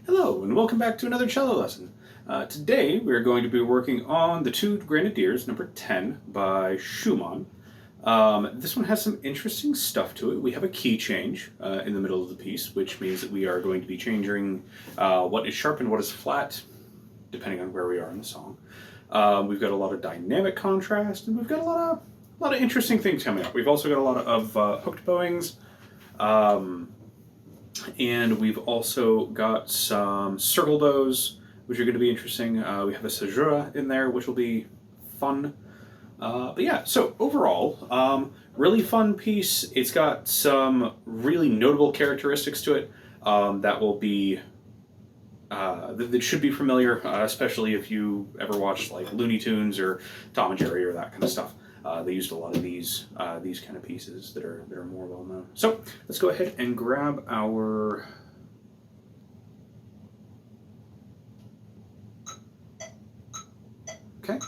Hello, and welcome back to another cello lesson. Today we are going to be working on the Two Grenadiers, number 10, by Schumann. This one has some interesting stuff to it. We have a key change in the middle of the piece, which means that we are going to be changing what is sharp and what is flat, depending on where we are in the song. We've got a lot of dynamic contrast, and we've got a lot of interesting things coming up. We've also got a lot of hooked bowings. And we've also got some circle bows, which are going to be interesting. We have a caesura in there, which will be fun. But yeah, so overall, really fun piece. It's got some really notable characteristics to it that will be that should be familiar, especially if you ever watched like Looney Tunes or Tom and Jerry or that kind of stuff. They used a lot of these kind of pieces that are more well known. So let's go ahead and grab our okay.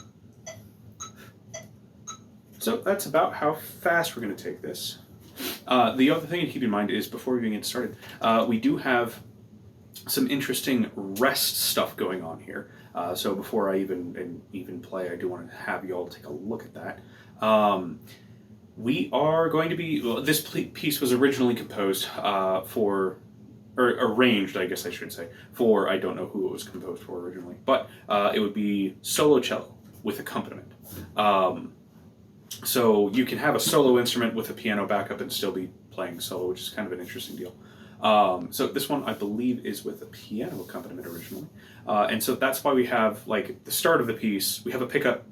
So that's about how fast we're going to take this. The other thing to keep in mind is before we even get started, we do have some interesting rest stuff going on here. So before I even play, I do want to have you all take a look at that. We are going to be, well, this piece was originally composed or arranged, I guess I should say, for, I don't know who it was composed for originally, but it would be solo cello with accompaniment. So you can have a solo instrument with a piano backup and still be playing solo, which is kind of an interesting deal. So this one, I believe, is with a piano accompaniment originally. And so that's why we have, like, the start of the piece, we have a pickup,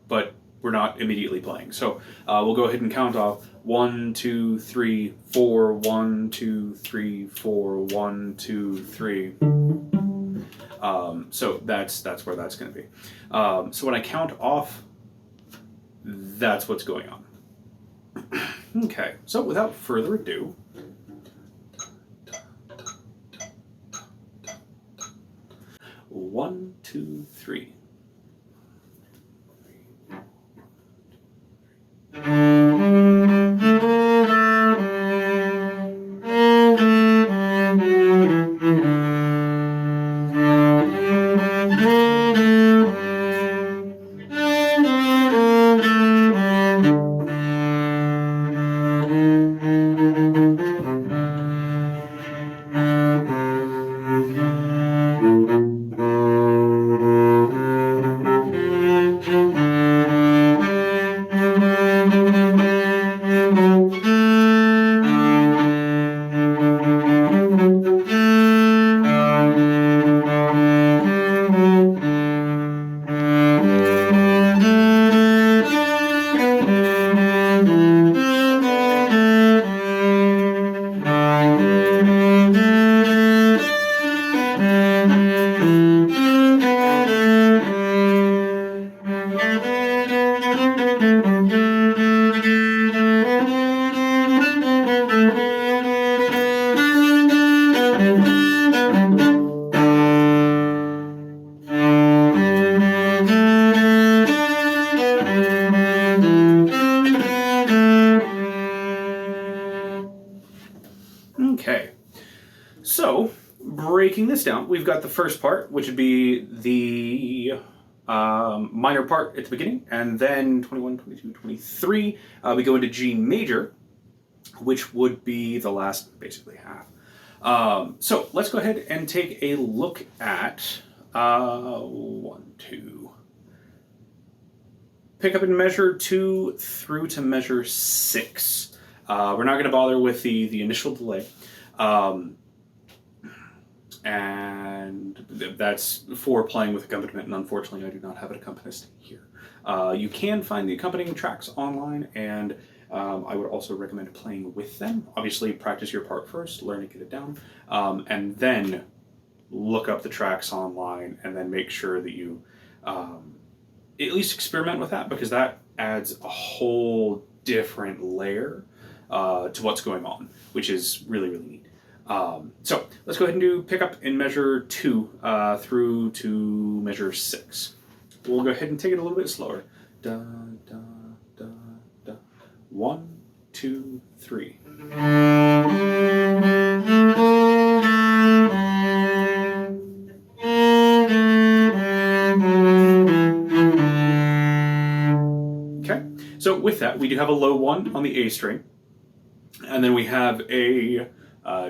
but we're not immediately playing. So we'll go ahead and count off 1, 2, 3, 4, 1, 2, 3, 4, 1, 2, 3. So that's where that's going to be. So when I count off, that's what's going on. Okay, so without further ado, 1, 2, 3. Okay, so breaking this down, we've got the first part, which would be the minor part at the beginning, and then 21, 22, 23, we go into G major, which would be the last, basically, half. So let's go ahead and take a look at 1, 2. Pick up in measure 2 through to measure 6. We're not going to bother with the initial delay. And that's for playing with accompaniment, and unfortunately I do not have an accompanist here. You can find the accompanying tracks online, and I would also recommend playing with them. Obviously, practice your part first, learn to get it down, and then look up the tracks online, and then make sure that you at least experiment with that, because that adds a whole different layer to what's going on, which is really, really neat. So let's go ahead and do pick up in measure 2 through to measure 6. We'll go ahead and take it a little bit slower. Da, da, da, da. 1, 2, 3. So with that, we do have a low 1 on the A string, and then we have a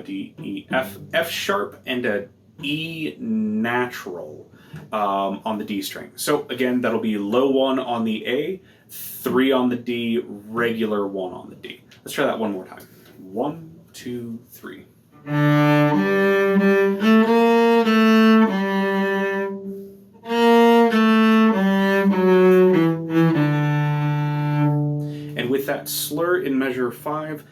D, E, F, F sharp, and a E natural on the D string. So again, that'll be low 1 on the A, 3 on the D, regular 1 on the D. Let's try that one more time. 1, 2, 3. And with that slur in measure 5,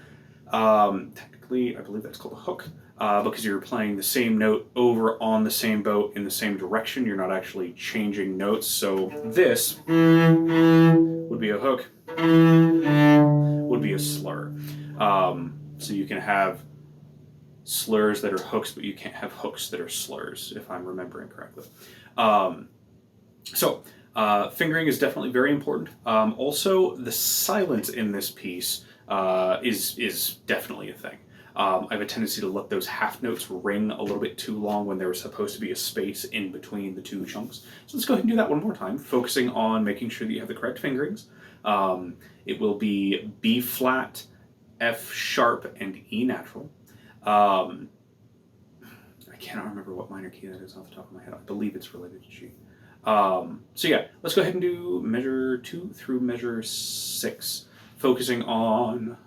technically I believe that's called a hook, because you're playing the same note over on the same bow in the same direction. You're not actually changing notes. So this would be a hook, would be a slur. So you can have slurs that are hooks, but you can't have hooks that are slurs, if I'm remembering correctly. Fingering is definitely very important. Also, the silence in this piece is definitely a thing. I have a tendency to let those half notes ring a little bit too long when there was supposed to be a space in between the two chunks. So let's go ahead and do that one more time, focusing on making sure that you have the correct fingerings. It will be B flat, F sharp, and E natural. I cannot remember what minor key that is off the top of my head. I believe it's related to G. So yeah, let's go ahead and do measure 2 through measure 6, focusing on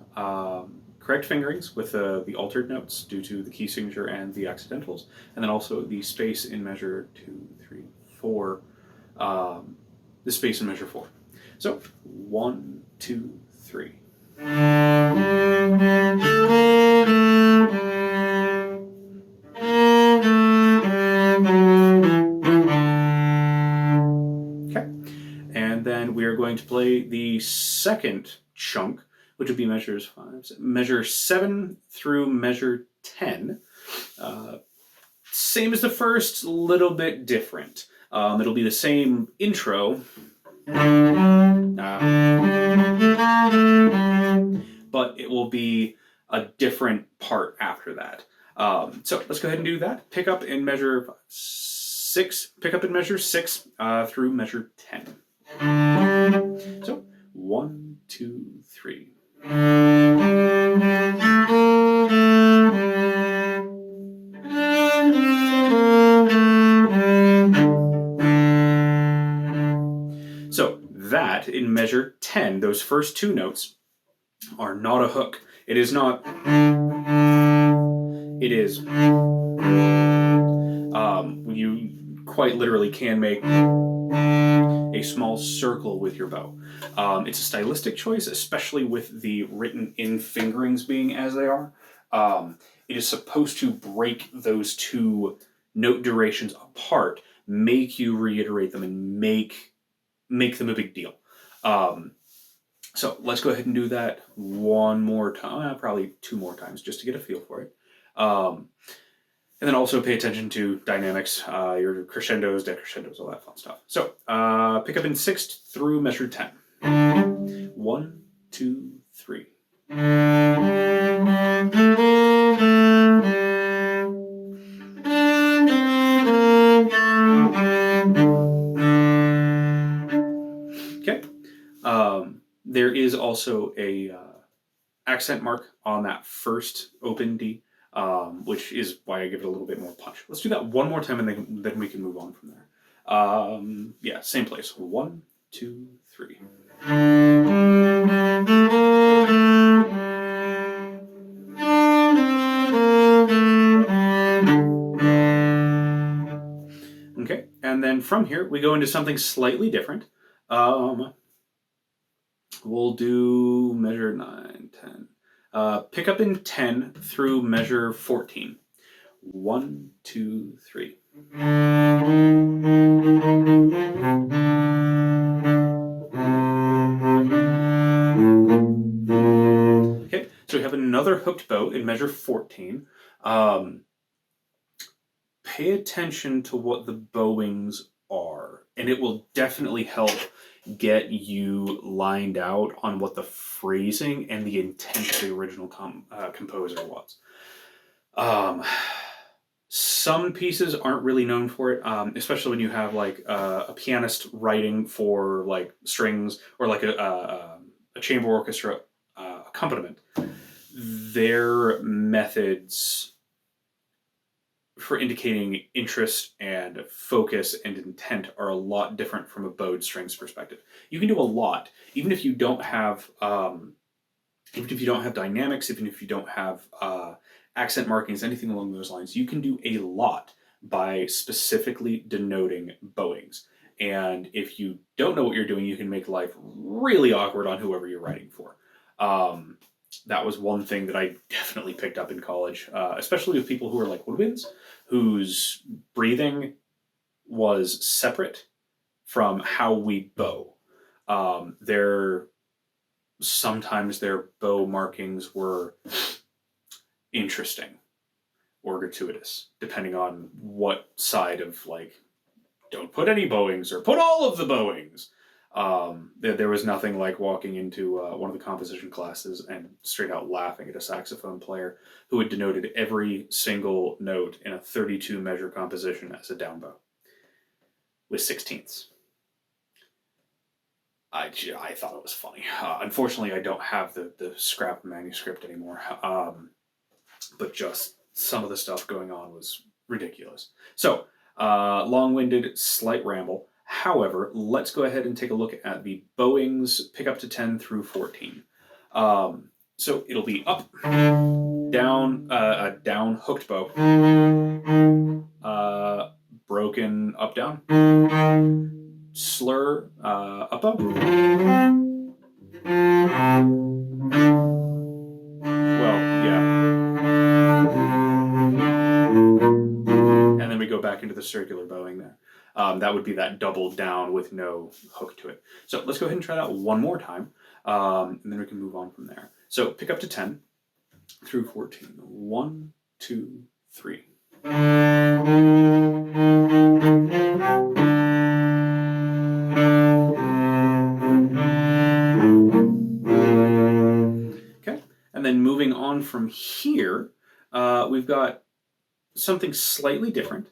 correct fingerings with the altered notes due to the key signature and the accidentals, and then also the space in measure 2, 3, 4, the space in measure 4. So 1, 2, 3. And then we are going to play the second chunk, which would be measure 7 through measure 10. Same as the first, little bit different. It'll be the same intro, but it will be a different part after that. So let's go ahead and do that. Pick up in measure 6. Pick up in measure 6 through measure 10. So 1, 2, 3. So that in measure 10, those first two notes are not a hook. It is not. It is. You quite literally can make a small circle with your bow. It's a stylistic choice, especially with the written in fingerings being as they are. It is supposed to break those two note durations apart, make you reiterate them, and make them a big deal. So let's go ahead and do that one more time, probably 2 more times, just to get a feel for it. And then also pay attention to dynamics, your crescendos, decrescendos, all that fun stuff. So pick up in 6th through measure 10. 1, 2, 3. Okay. There is also a accent mark on that first open D, which is why I give it a little bit more punch. Let's do that one more time, and then we can move on from there. Yeah, same place. 1, 2, 3. Okay, and then from here we go into something slightly different. We'll do measure 9, 10. Pick up in 10 through measure 14. 1, 2, 3. Okay, so we have another hooked bow in measure 14. Pay attention to what the bowings are, and it will definitely help get you lined out on what the phrasing and the intent of the original composer was. Some pieces aren't really known for it, especially when you have like a pianist writing for like strings, or like a a chamber orchestra accompaniment, their methods for indicating interest and focus and intent are a lot different from a bowed strings perspective. You can do a lot, even if you don't have dynamics, even if you don't have accent markings, anything along those lines. You can do a lot by specifically denoting bowings. And if you don't know what you're doing, you can make life really awkward on whoever you're writing for. That was one thing that I definitely picked up in college, especially with people who are like woodwinds, whose breathing was separate from how we bow. Sometimes their bow markings were interesting or gratuitous, depending on what side of like, don't put any bowings or put all of the bowings. There was nothing like walking into one of the composition classes and straight out laughing at a saxophone player who had denoted every single note in a 32 measure composition as a down bow with 16ths. I thought it was funny. Unfortunately, I don't have the scrap manuscript anymore. But just some of the stuff going on was ridiculous. So, long-winded, slight ramble. However, let's go ahead and take a look at the bowings, pick up to 10 through 14. So it'll be up, down, a down hooked bow, broken up, down, slur, up bow. Well, yeah. And then we go back into the circular bowing there. That would be that double down with no hook to it. So let's go ahead and try that one more time, and then we can move on from there. So pick up to 10 through 14. 1, 2, 3. Okay, and then moving on from here, we've got something slightly different.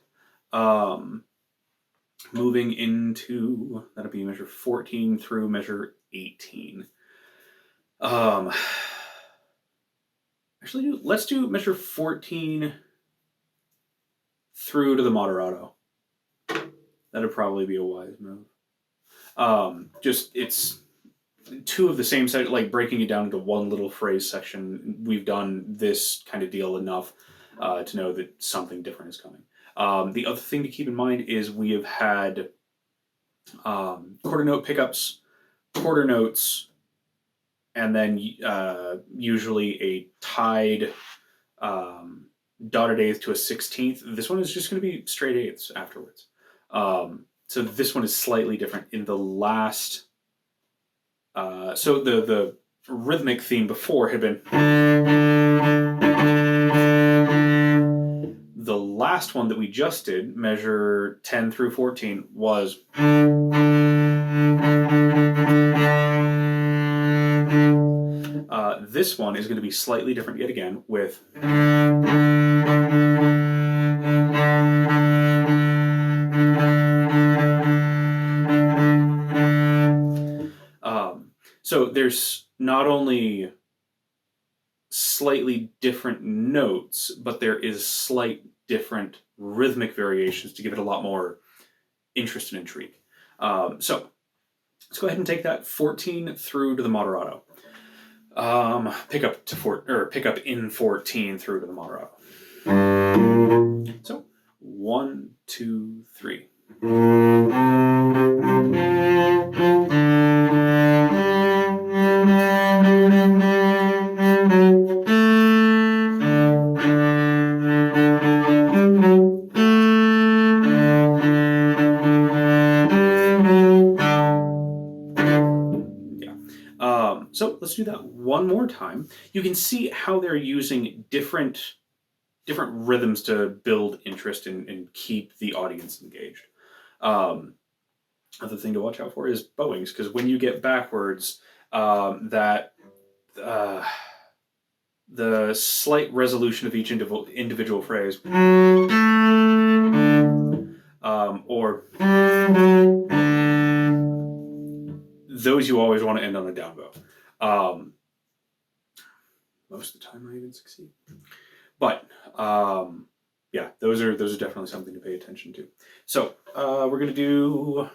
Moving into, that'll be measure 14 through measure 18. Actually, let's do measure 14 through to the moderato. That'd probably be a wise move. It's two of the same set, like breaking it down into one little phrase section. We've done this kind of deal enough to know that something different is coming. The other thing to keep in mind is we have had quarter note pickups, quarter notes, and then usually a tied dotted eighth to a 16th. This one is just going to be straight eighths afterwards. So this one is slightly different. In the last, so the rhythmic theme before had been. The last one that we just did, measure 10 through 14, was. This one is going to be slightly different yet again with. So there's not only slightly different notes, but there is slight different rhythmic variations to give it a lot more interest and intrigue. So let's go ahead and take that 14 through to the moderato. Pick up in 14 through to the moderato. So 1, 2, 3. So let's do that one more time. You can see how they're using different rhythms to build interest and keep the audience engaged. Other thing to watch out for is bowings, because when you get backwards, the slight resolution of each individual phrase, or those you always want to end on a down bow. Most of the time I even succeed. But yeah, those are definitely something to pay attention to. So we're gonna do,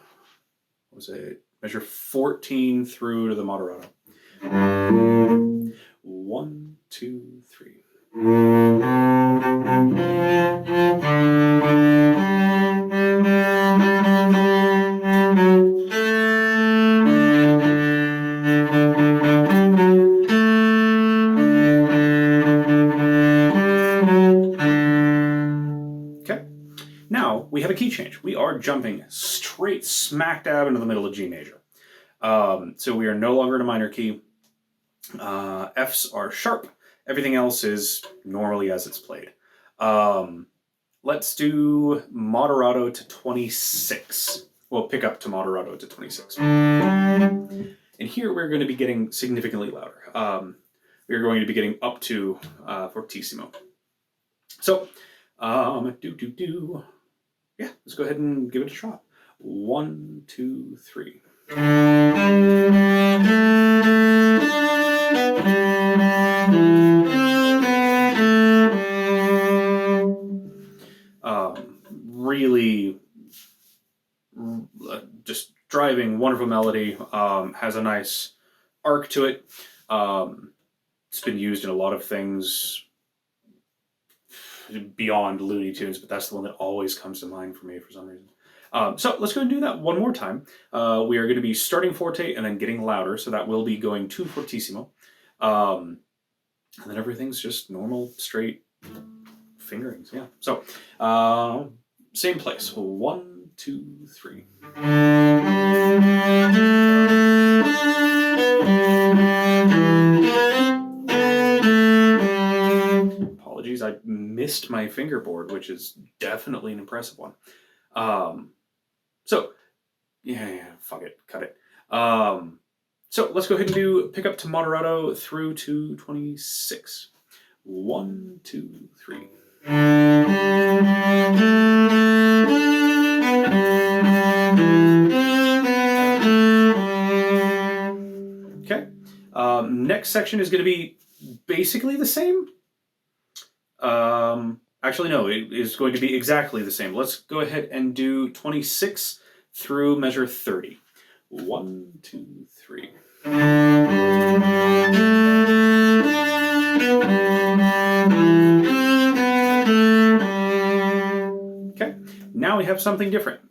what was it? Measure 14 through to the moderato. 1, 2, 3. Okay, now we have a key change. We are jumping straight smack dab into the middle of G major. So we are no longer in a minor key. Fs are sharp. Everything else is normally as it's played. Let's do moderato to 26. We'll pick up to moderato to 26. And here we're going to be getting significantly louder. We're going to be getting up to fortissimo. So, yeah, let's go ahead and give it a shot. 1, 2, 3. Really just driving, wonderful melody, has a nice arc to it. It's been used in a lot of things beyond Looney Tunes, but that's the one that always comes to mind for me for some reason. So let's go and do that one more time. We are going to be starting forte and then getting louder, so that will be going to fortissimo. And then everything's just normal, straight fingerings, yeah. So, same place. 1, 2, 3. Apologies, I missed my fingerboard, which is definitely an impressive one. So, yeah, fuck it, cut it. So let's go ahead and pick up to moderato through to 26. 1, 2, 3. Okay. Next section is going to be basically the same. Actually, no, it is going to be exactly the same. Let's go ahead and do 26 through measure 30. 1, 2, 3. Okay, now we have something different.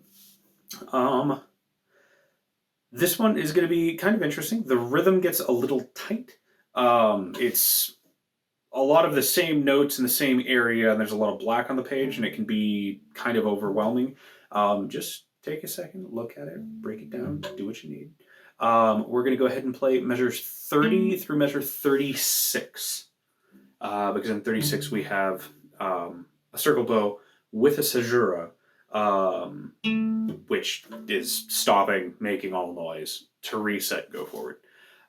This one is going to be kind of interesting. The rhythm gets a little tight. It's a lot of the same notes in the same area, and there's a lot of black on the page, and it can be kind of overwhelming. Just take a second, look at it, break it down, do what you need. We're going to go ahead and play measures 30 through measure 36. Because in 36 we have a circle bow with a caesura, which is stopping, making all noise, to reset, go forward.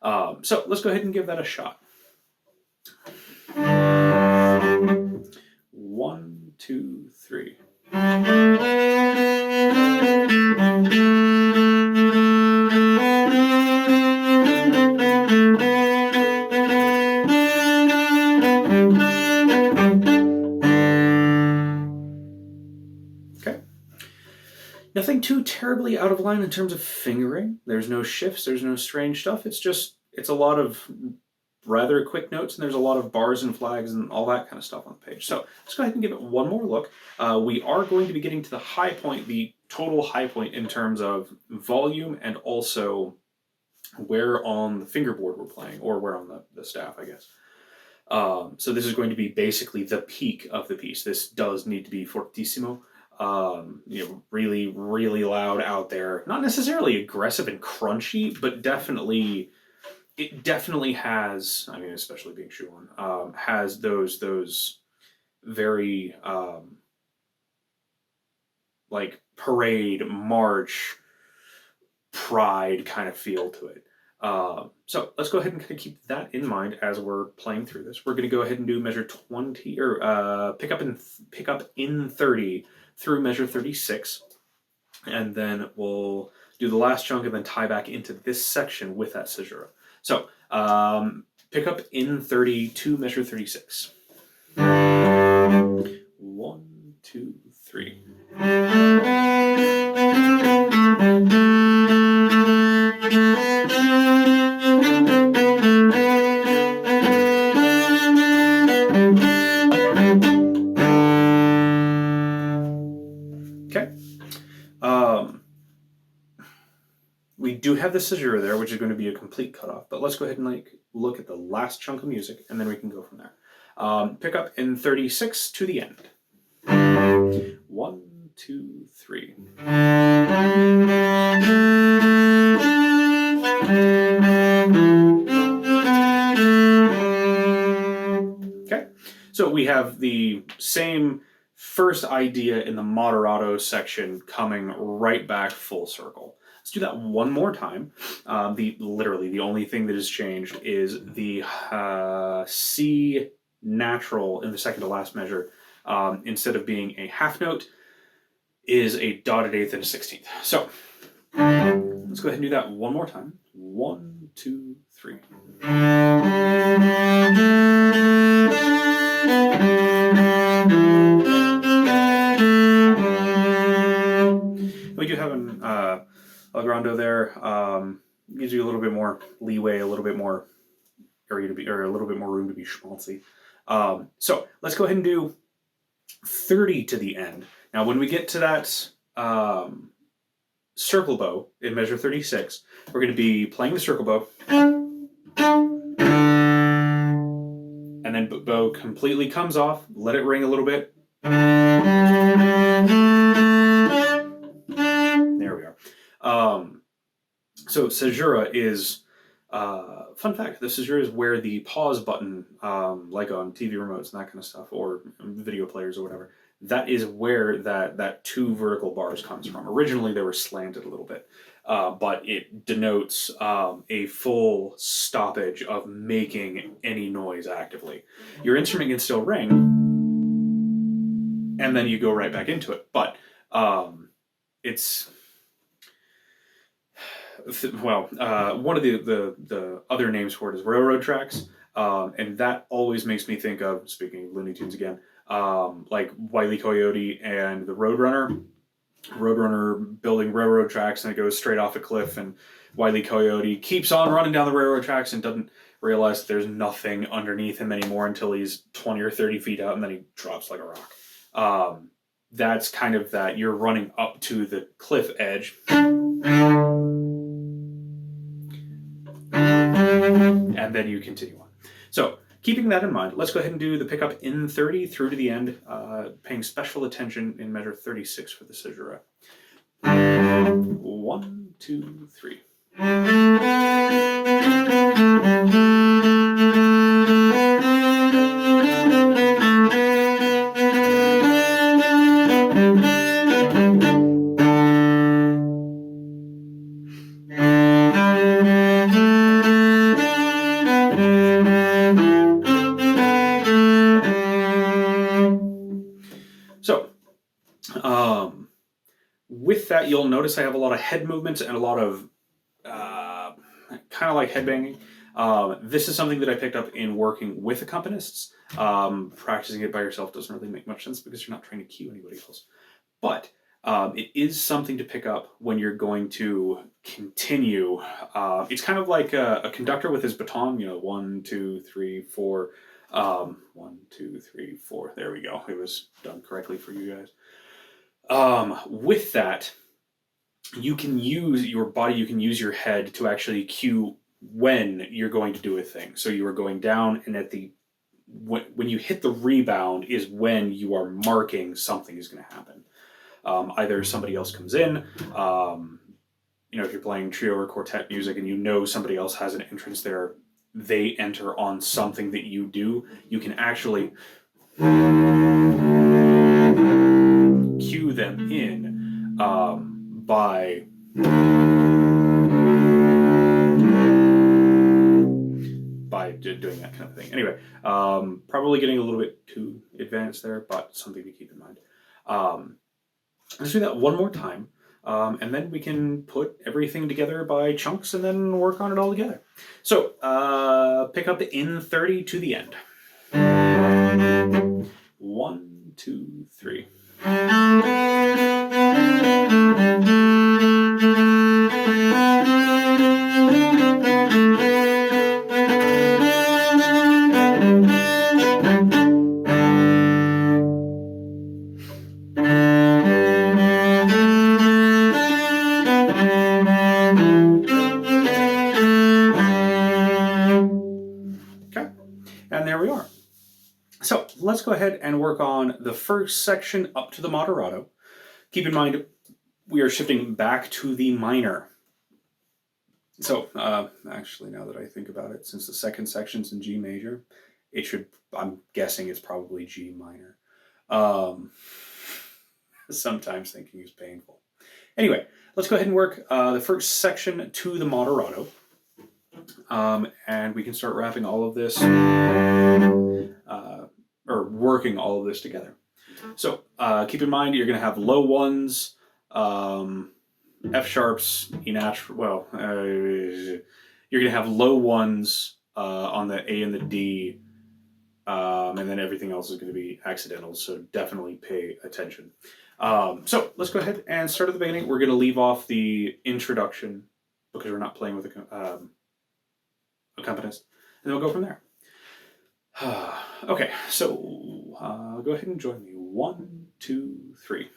So let's go ahead and give that a shot. 1, 2, 3. Okay. Nothing too terribly out of line in terms of fingering. There's no shifts, there's no strange stuff. It's a lot of rather quick notes, and there's a lot of bars and flags and all that kind of stuff on the page. So let's go ahead and give it one more look. We are going to be getting to the high point, the total high point in terms of volume and also where on the fingerboard we're playing, or where on the staff, I guess. So this is going to be basically the peak of the piece. This does need to be fortissimo. Really, really loud out there. Not necessarily aggressive and crunchy, but it definitely has, I mean, especially being Schumann, has those very, like, parade, march, pride kind of feel to it. So let's go ahead and kind of keep that in mind as we're playing through this. We're going to go ahead and do measure 20, or pick up in 30 through measure 36, and then we'll do the last chunk and then tie back into this section with that caesura. So pick up in 30 to measure 36. 1, 2, 3. Okay. We do have the caesura there, which is going to be a complete cutoff, but let's go ahead and look at the last chunk of music, and then we can go from there. Pick up in 36 to the end. 1, 2, 3. Okay, so we have the same first idea in the moderato section coming right back full circle. Let's do that one more time. Literally the only thing that has changed is the C natural in the second to last measure, instead of being a half note, is a dotted eighth and a 16th. So let's go ahead and do that one more time. 1, 2, 3. We do have an Algrando there. Gives you a little bit more leeway, a little bit more area to be, or a little bit more room to be schmaltzy. So let's go ahead and do 30 to the end. Now, when we get to that circle bow in measure 36, we're going to be playing the circle bow, and then bow completely comes off. Let it ring a little bit. There we are. So caesura is, fun fact, the caesura is where the pause button, like on TV remotes and that kind of stuff, or video players or whatever, that is where that two vertical bars comes from. Originally they were slanted a little bit, but it denotes a full stoppage of making any noise actively. Your instrument can still ring, and then you go right back into it, but it's... Well, one of the other names for it is railroad tracks, and that always makes me think of, speaking of Looney Tunes again, like Wile E. Coyote and the Roadrunner. Roadrunner building railroad tracks, and it goes straight off a cliff, and Wile E. Coyote keeps on running down the railroad tracks and doesn't realize that there's nothing underneath him anymore until he's 20 or 30 feet out, and then he drops like a rock. That's kind of that. You're running up to the cliff edge, and then you continue on. So, keeping that in mind, let's go ahead and do the pickup in 30 through to the end, paying special attention in measure 36 for the caesura. 1, 2, 3. With that, you'll notice I have a lot of head movements and a lot of kind of like headbanging. This is something that I picked up in working with accompanists. Practicing it by yourself doesn't really make much sense because you're not trying to cue anybody else. But it is something to pick up when you're going to continue. It's kind of like a conductor with his baton, 1, 2, 3, 4. 1, 2, 3, 4. There we go. It was done correctly for you guys. With that, you can use your body, you can use your head to actually cue when you're going to do a thing. So you are going down, and when you hit the rebound is when you are marking something is going to happen. Either somebody else comes in, if you're playing trio or quartet music and somebody else has an entrance there, they enter on something that you do, you can actually cue them in by doing that kind of thing. Anyway, probably getting a little bit too advanced there, but something to keep in mind. Let's do that one more time. And then we can put everything together by chunks and then work on it all together. So pick up in 30 to the end. 1, 2, 3. And there we are. So let's go ahead and work on the first section up to the moderato. Keep in mind, we are shifting back to the minor. So actually, now that I think about it, since the second section's in G major, it should, I'm guessing it's probably G minor. Sometimes thinking is painful. Anyway, let's go ahead and work the first section to the moderato. And we can start wrapping all of this, or working all of this together. So keep in mind, you're going to have low ones, F sharps, E natural, well, you're going to have low ones on the A and the D, and then everything else is going to be accidental, so definitely pay attention. So let's go ahead and start at the beginning. We're going to leave off the introduction because we're not playing with a accompanist, and then we'll go from there. Okay, so go ahead and join me. 1, 2, 3.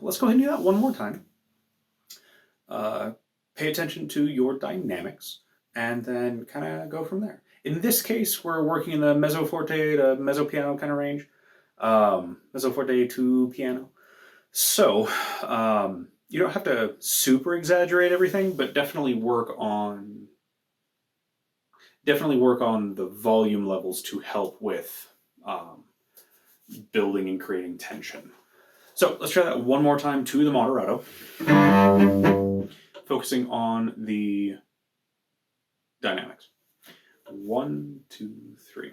Let's go ahead and do that one more time. Pay attention to your dynamics and then kind of go from there. In this case, we're working in the mezzo forte to mezzo piano kind of range. Mezzo forte to piano. So you don't have to super exaggerate everything, but definitely work on the volume levels to help with building and creating tension. So let's try that one more time to the moderato, focusing on the dynamics. 1, 2, 3.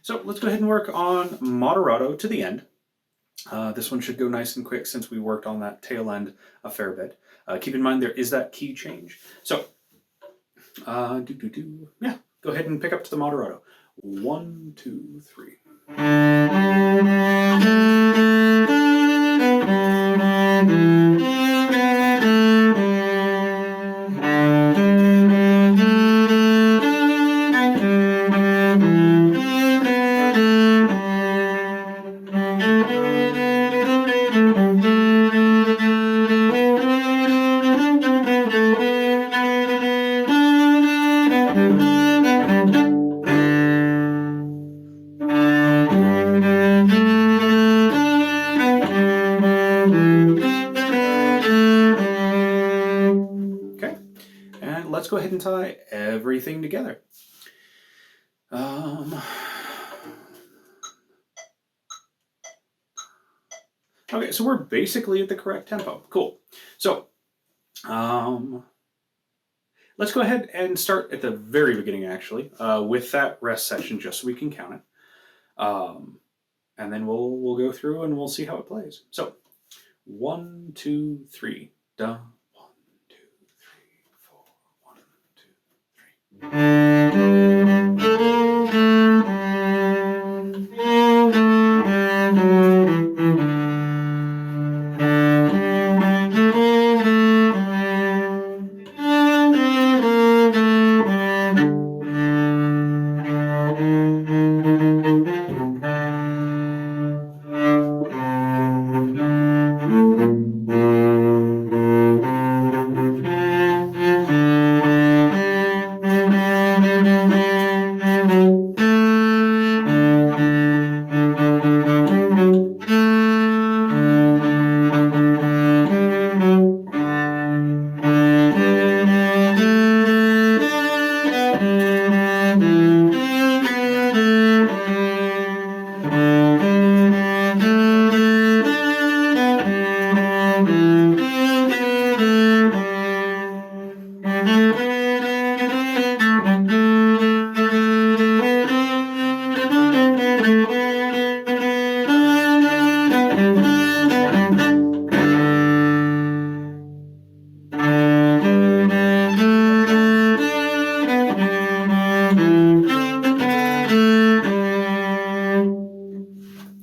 So let's go ahead and work on moderato to the end. This one should go nice and quick since we worked on that tail end a fair bit. Keep in mind there is that key change. So, yeah, go ahead and pick up to the moderato. 1, 2, 3. Let's go ahead and tie everything together. Okay, so we're basically at the correct tempo. Cool. So, let's go ahead and start at the very beginning, actually, with that rest section, just so we can count it. And then we'll go through and we'll see how it plays. So, 1, 2, 3, da. 1, 2, 3, 4. 1, 2,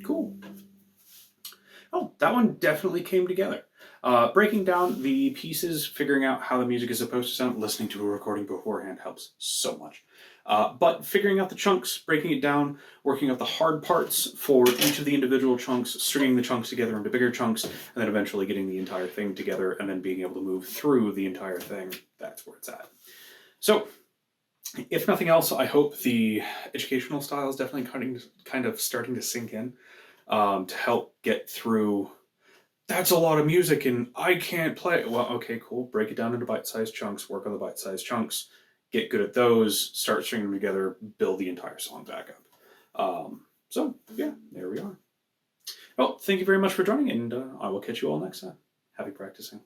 Cool. Oh, that one definitely came together. Breaking down the pieces, figuring out how the music is supposed to sound, listening to a recording beforehand helps so much. But figuring out the chunks, breaking it down, working out the hard parts for each of the individual chunks, stringing the chunks together into bigger chunks, and then eventually getting the entire thing together and then being able to move through the entire thing, that's where it's at. So, if nothing else, I hope the educational style is definitely kind of starting to sink in to help get through. That's a lot of music and I can't play. Well, okay, cool. Break it down into bite-sized chunks, work on the bite-sized chunks, get good at those, start stringing them together, build the entire song back up. So, yeah, there we are. Well, thank you very much for joining, and I will catch you all next time. Happy practicing.